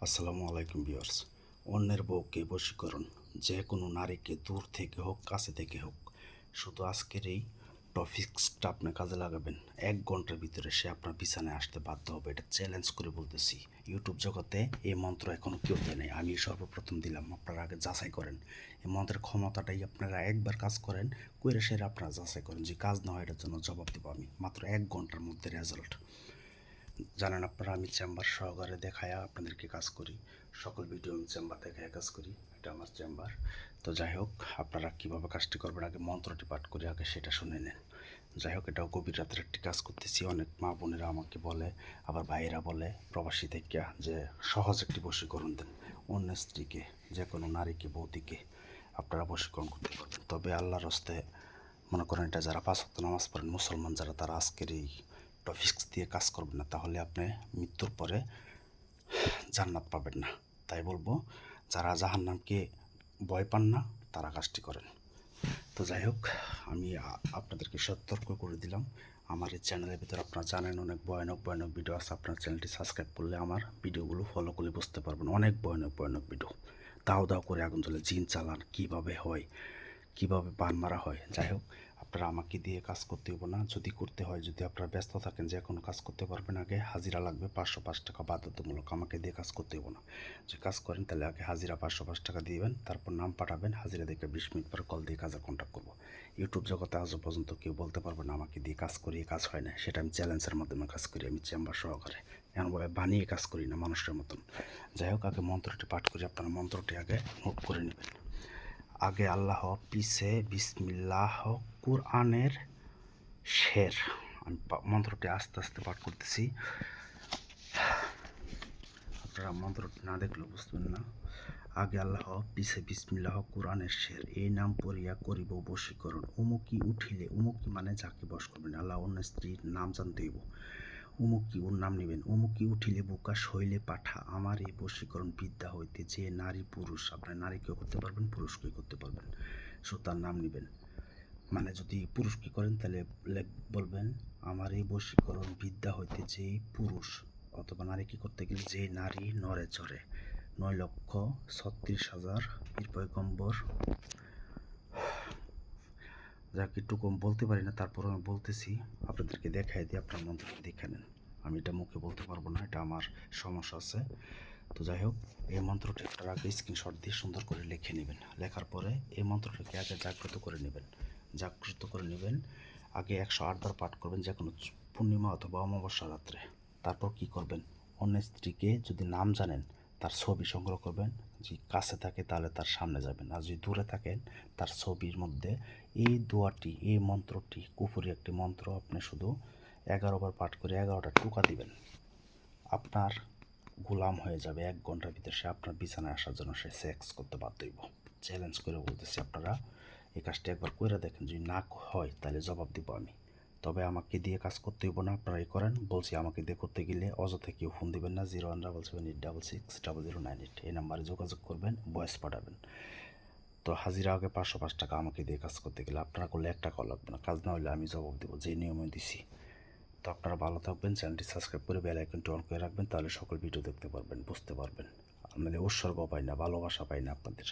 আসসালামু আলাইকুম ভিউয়ার্স। অন্যের বউকে বশীকরণ, যে কোনো নারীকে দূর থেকে হোক কাছে থেকে হোক, শুধু আজকের এই টপিক্সটা আপনি কাজে লাগাবেন। 1 ঘন্টার ভিতরে সে আপনার বিছানায় আসতে বাধ্য হবে, এটা চ্যালেঞ্জ করে বলতেছি। ইউটিউব জগতে এই মন্ত্র এখনও কেউ দেয় নাই, আমি সর্বপ্রথম দিলাম। আপনারা আগে যাচাই করেন এই মন্ত্রের ক্ষমতাটাই। আপনারা একবার কাজ করেন, করে সেরে আপনারা যাচাই করেন, যে কাজ না হয় এটার জন্য জবাব দেবো আমি। মাত্র 1 ঘন্টার মধ্যে রেজাল্ট। জানেন আপনারা, আমি চেম্বার সহকারে দেখায়া আপনাদেরকে কাজ করি। সকল ভিডিও আমি চেম্বার দেখায় কাজ করি, এটা আমার চেম্বার। তো যাই হোক, আপনারা কীভাবে কাজটি করবেন আগে মন্ত্রটি পাঠ করে আগে সেটা শুনে নেন। যাই হোক, এটাও গভীর রাতের একটি কাজ করতেছি। অনেক মা বোনেরা আমাকে বলে, আবার ভাইয়েরা বলে প্রবাসী থেকে, যে সহজ একটি বশীকরণ দেন। অন্য স্ত্রীকে, যে কোনো নারীকে, বৌদিকে আপনারা বশীকরণ করতে পারবেন। তবে আল্লাহর হস্তে মনে করেন, এটা যারা 5 ওয়াক্ত নামাজ পড়েন মুসলমান যারা, তারা আজকের এই টপিক্স দিয়ে কাজ করবেন না, তাহলে আপনি মৃত্যুর পরে জান্নাত পাবেন না। তাই বলবো, যারা জাহান্নামকে ভয় পান না তারা কাজটি করেন। তো যাই হোক, আমি আপনাদেরকে সতর্ক করে দিলাম। আমার এই চ্যানেলের ভিতরে আপনারা জানেন অনেক ভয়ানক ভয়ানক ভিডিও আছে। আপনার চ্যানেলটি সাবস্ক্রাইব করলে আমার ভিডিওগুলো ফলো করলে বুঝতে পারবেন, অনেক ভয়ানক ভয়ানক ভিডিও। দাও দাও করে আগুন জ্বলে, জিন চালান কীভাবে হয়, কীভাবে বান মারা হয়। যাই হোক, আপনারা আমাকে দিয়ে কাজ করতে হবো না। যদি করতে হয়, যদি আপনারা ব্যস্ত থাকেন, যে কোনো কাজ করতে পারবেন, আগে হাজিরা লাগবে 505 টাকা বাধ্যতামূলক। আমাকে দিয়ে কাজ করতে হবো না। যে কাজ করেন তাহলে আগে হাজিরা 505 টাকা দিবেন, তারপর নাম পাঠাবেন। হাজিরা দেখে 20 মিনিট পর কল দিয়ে কাজে কন্ট্যাক্ট করবো। ইউটিউব জগতে আজও পর্যন্ত কেউ বলতে পারবে না আমাকে দিয়ে কাজ করি, কাজ হয় না। সেটা আমি চ্যালেঞ্জের মাধ্যমে কাজ করি, আমি চেম্বার সহকারে। এমনভাবে বানিয়ে কাজ করি না মানুষের মতন। যাই হোক, আগে মন্ত্রটি পাঠ করি। আপনারা মন্ত্রটি আগে নোট করে নেবেন। আগে আল্লাহ, পিছে বিসমিল্লাহ, কুরআনের শের। আমি মন্ত্রটি আস্তে আস্তে পাঠ করতেছি, আপনারা মন্ত্রটি না দেখলে বুঝবেন না। আগে আল্লাহ, পিছে বিসমিল্লাহ, কুরআনের শের। এই নাম পড়িয়া করিব বশীকরণ। উমুকি উঠিলে, উমুকি মানে যাকে বশ করবেন, আল্লাহ অন্য স্ত্রীর নাম জানতে হইব। উমুকি, ওর নাম নেবেন। উমুকি উঠিলে বোকা শৈলে পাঠা, আমার এই বশীকরণ বিদ্যা হইতে যে নারী পুরুষ, আপনার নারীকেও করতে পারবেন, পুরুষকেও করতে পারবেন, সো তার নাম নেবেন। মানে যদি পুরুষকে করেন তাহলে বলবেন, আমার এই বশীকরণ বিদ্যা হইতে যে পুরুষ, অথবা নারীকে করতে গেলে যে নারী নড়ে চড়ে। 9,36,000 বীর পয়গম্বর। যাকে একটু কম বলতে পারি না, তারপর আমি বলতেছি, আপনাদেরকে দেখাই দিই, আপনার মন্ত্রটি দেখে নেন। আমি এটা মুখে বলতে পারবো না, এটা আমার সমস্যা আছে। তো যাই হোক, এই মন্ত্রটি আপনারা আগে স্ক্রিনশট দিয়ে সুন্দর করে লিখে নেবেন। লেখার পরে এই মন্ত্রটিকে আগে জাগ্রত করে নেবেন। জাগ্রত করে নেবেন, আগে 108 বার পাঠ করবেন, যে কোনো পূর্ণিমা অথবা অমাবস্যা রাত্রে। তারপর কি করবেন, অন্য স্ত্রীকে যদি নাম জানেন তার ছবি সংগ্রহ করবেন। যদি কাছে থাকে তাহলে তার সামনে যাবেন, আর যদি দূরে থাকেন তার ছবির মধ্যে এই দোয়াটি, এই মন্ত্রটি, কুফুরি একটি মন্ত্র, আপনি শুধু 11 বার পাঠ করে 11টা টোকা দিবেন। আপনার গোলাম হয়ে যাবে। 1 ঘন্টার ভিতরে সে আপনার বিছানায় আসার জন্য সে সেক্স করতে বাধ্য হইব। চ্যালেঞ্জ করে বলতেছি, আপনারা এই কাজটি একবার করে দেখেন। যদি না হয় তাহলে জবাব দিব আমি। তবে আমাকে দিয়ে কাজ করতে হইব না, আপনারাই করেন। বলছি, আমাকে দিয়ে করতে গেলে অযথা কেউ ফোন দিবেন না। 0177866009 এই নাম্বারে যোগাযোগ করবেন, ভয়েস পাঠাবেন। তো হাজিরা আগে 505 টাকা আমাকে দিয়ে কাজ করতে গেলে। আপনারা করলে 1 টাকাও লাগবে না, কাজ না হলে আমি জবাব দেবো, যে নিয়মে দিছি। তো আপনারা ভালো থাকবেন, চ্যানেলটি সাবস্ক্রাইব করে বেল আইকনটি অন করে রাখবেন, তাহলে সকল ভিডিও দেখতে পারবেন, বুঝতে পারবেন। আমাদের উৎসর্গ পাই না, ভালোবাসা পাই না আপনাদের।